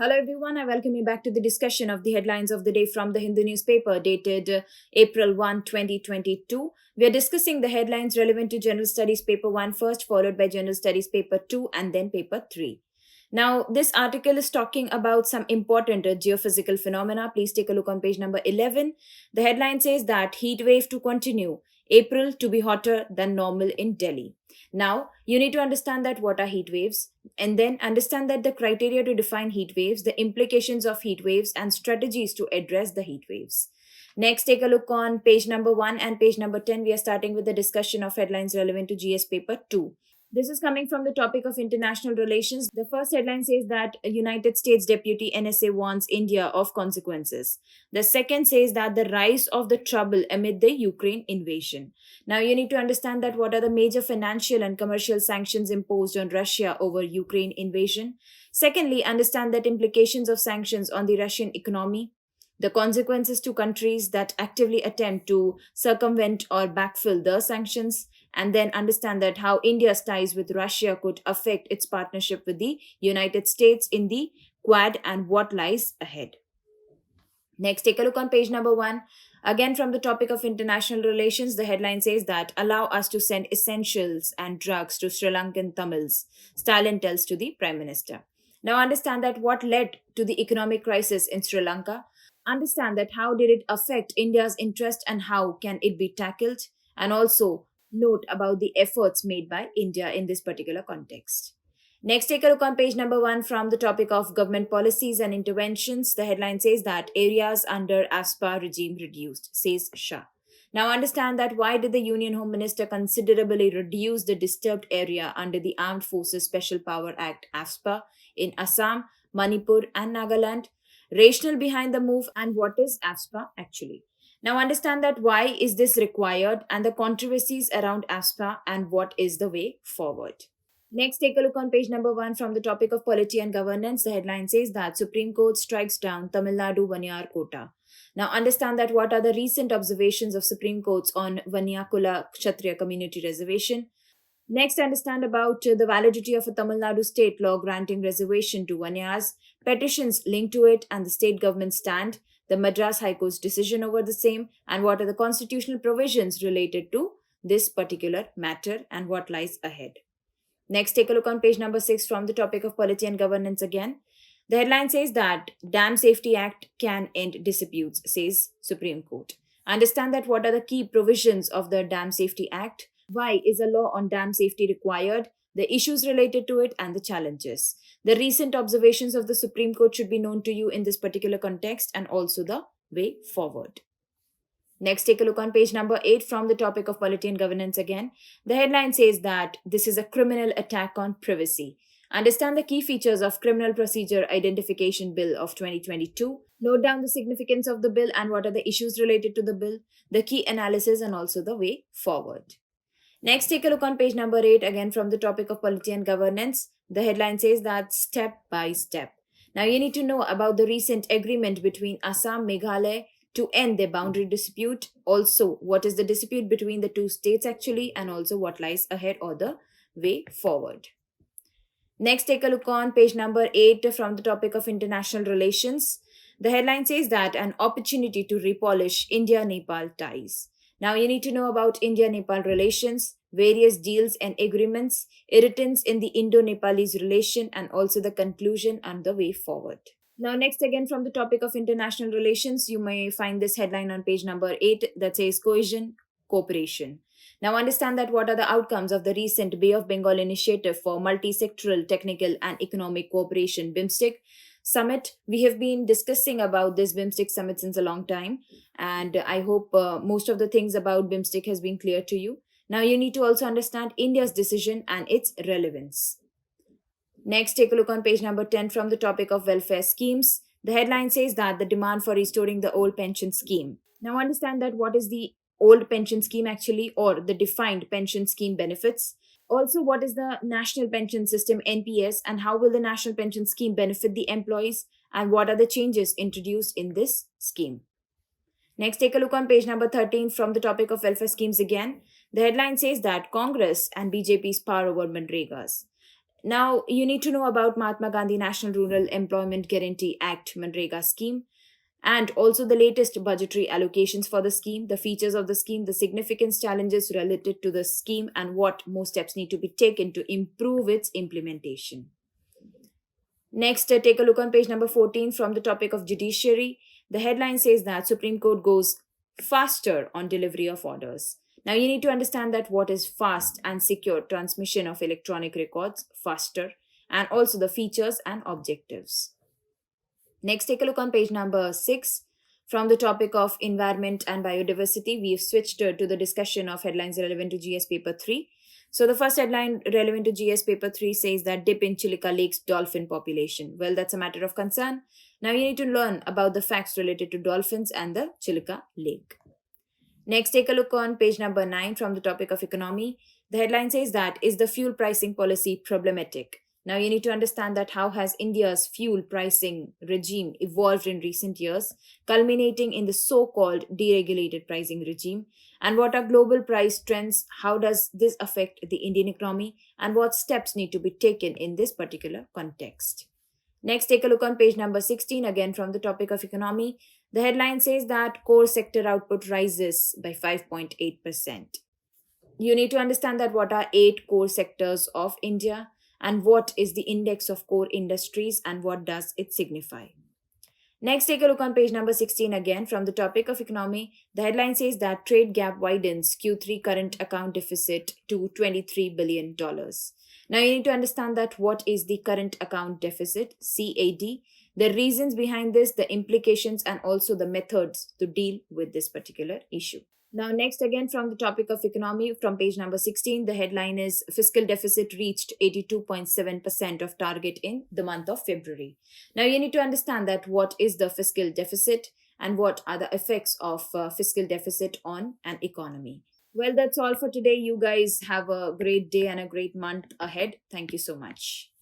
Hello everyone, I welcome you back to the discussion of the headlines of the day from the Hindu newspaper dated April 1, 2022. We are discussing the headlines relevant to General Studies paper 1 first, followed by General Studies paper 2 and then paper 3. Now, this article is talking about some important geophysical phenomena. Please take a look on page number 11. The headline says that heat wave to continue, April to be hotter than normal in Delhi. Now, you need to understand that what are heat waves, and then understand that the criteria to define heat waves, the implications of heat waves, and strategies to address the heat waves. Next, take a look on page number 1 and page number 10. We are starting with the discussion of headlines relevant to GS paper 2. This is coming from the topic of international relations. The first headline says that a United States Deputy NSA warns India of consequences. The second says that the rise of the trouble amid the Ukraine invasion. Now, you need to understand that what are the major financial and commercial sanctions imposed on Russia over Ukraine invasion. Secondly, understand that implications of sanctions on the Russian economy, the consequences to countries that actively attempt to circumvent or backfill the sanctions, and then understand that how India's ties with Russia could affect its partnership with the United States in the Quad and what lies ahead. Next, take a look on page number 1. Again, from the topic of international relations, the headline says that allow us to send essentials and drugs to Sri Lankan Tamils, Stalin tells to the Prime Minister. Now, understand that what led to the economic crisis in Sri Lanka. Understand that how did it affect India's interest and how can it be tackled, and also note about the efforts made by India in this particular context. Next, take a look on page number 1 from the topic of government policies and interventions. The headline says that areas under ASPA regime reduced, says Shah. Now, understand that why did the Union Home Minister considerably reduce the disturbed area under the Armed Forces Special Power Act ASPA in Assam, Manipur, and Nagaland? Rationale behind the move and what is ASPA actually? Now, understand that why is this required and the controversies around ASPA and what is the way forward. Next, take a look on page number 1 from the topic of polity and governance. The headline says that Supreme Court strikes down Tamil Nadu Vanyar quota. Now, understand that what are the recent observations of Supreme Courts on Vanyakula Kshatriya Community Reservation. Next, understand about the validity of a Tamil Nadu state law granting reservation to Vanyas, petitions linked to it, and the state government stand, the Madras High Court's decision over the same, and what are the constitutional provisions related to this particular matter and what lies ahead. Next, take a look on page number 6 from the topic of polity and governance again. The headline says that Dam Safety Act can end disputes, says Supreme Court. Understand that what are the key provisions of the Dam Safety Act, why is a law on dam safety required, the issues related to it, and the challenges. The recent observations of the Supreme Court should be known to you in this particular context and also the way forward. Next, take a look on page number 8 from the topic of polity and governance again. The headline says that this is a criminal attack on privacy. Understand the key features of Criminal Procedure Identification Bill of 2022. Note down the significance of the bill and what are the issues related to the bill, the key analysis, and also the way forward. Next, take a look on page number 8 again from the topic of polity and governance. The headline says that step by step. Now, you need to know about the recent agreement between Assam, Meghalaya, to end their boundary dispute. Also, what is the dispute between the two states actually, and also what lies ahead or the way forward. Next, take a look on page number 8 from the topic of international relations. The headline says that an opportunity to repolish India-Nepal ties. Now, you need to know about India-Nepal relations, various deals and agreements, irritants in the Indo-Nepalese relation, and also the conclusion and the way forward. Now, next, again from the topic of international relations, you may find this headline on page number 8 that says cohesion, cooperation. Now, understand that what are the outcomes of the recent Bay of Bengal initiative for multi-sectoral, technical, and economic cooperation BIMSTEC summit. We have been discussing about this BIMSTEC summit since a long time, and I hope most of the things about BIMSTEC has been clear to you. Now, you need to also understand India's decision and its relevance. Next, take a look on page number 10 from the topic of welfare schemes. The headline says that the demand for restoring the old pension scheme. Now, understand that what is the old pension scheme actually, or the defined pension scheme benefits. Also, what is the National Pension System NPS and how will the National Pension Scheme benefit the employees, and what are the changes introduced in this scheme. Next, take a look on page number 13 from the topic of welfare schemes again. The headline says that Congress and BJP's power over Manregas. Now, you need to know about Mahatma Gandhi National Rural Employment Guarantee Act Manrega scheme, and also the latest budgetary allocations for the scheme, the features of the scheme, the significant challenges related to the scheme, and what more steps need to be taken to improve its implementation. Next, take a look on page number 14 from the topic of judiciary. The headline says that Supreme Court goes faster on delivery of orders. Now, you need to understand that what is fast and secure transmission of electronic records, faster, and also the features and objectives. Next, take a look on page number 6. From the topic of environment and biodiversity, we've switched to the discussion of headlines relevant to GS paper 3. So, the first headline relevant to GS paper 3 says that dip in Chilika Lake's dolphin population. Well, that's a matter of concern. Now, you need to learn about the facts related to dolphins and the Chilika Lake. Next, take a look on page number 9 from the topic of economy. The headline says that is the fuel pricing policy problematic? Now you need to understand that how has India's fuel pricing regime evolved in recent years, culminating in the so-called deregulated pricing regime, and what are global price trends, how does this affect the Indian economy, and what steps need to be taken in this particular context. Next, take a look on page number 16, again from the topic of economy. The headline says that core sector output rises by 5.8%. You need to understand that what are 8 core sectors of India and what is the index of core industries and what does it signify. Next, take a look on page number 16 again from the topic of economy. The headline says that trade gap widens Q3 current account deficit to $23 billion. Now, you need to understand that what is the current account deficit, CAD, the reasons behind this, the implications, and also the methods to deal with this particular issue. Now, next, again from the topic of economy, from page number 16, the headline is fiscal deficit reached 82.7% of target in the month of February. Now, you need to understand that what is the fiscal deficit and what are the effects of fiscal deficit on an economy. Well, that's all for today. You guys have a great day and a great month ahead. Thank you so much.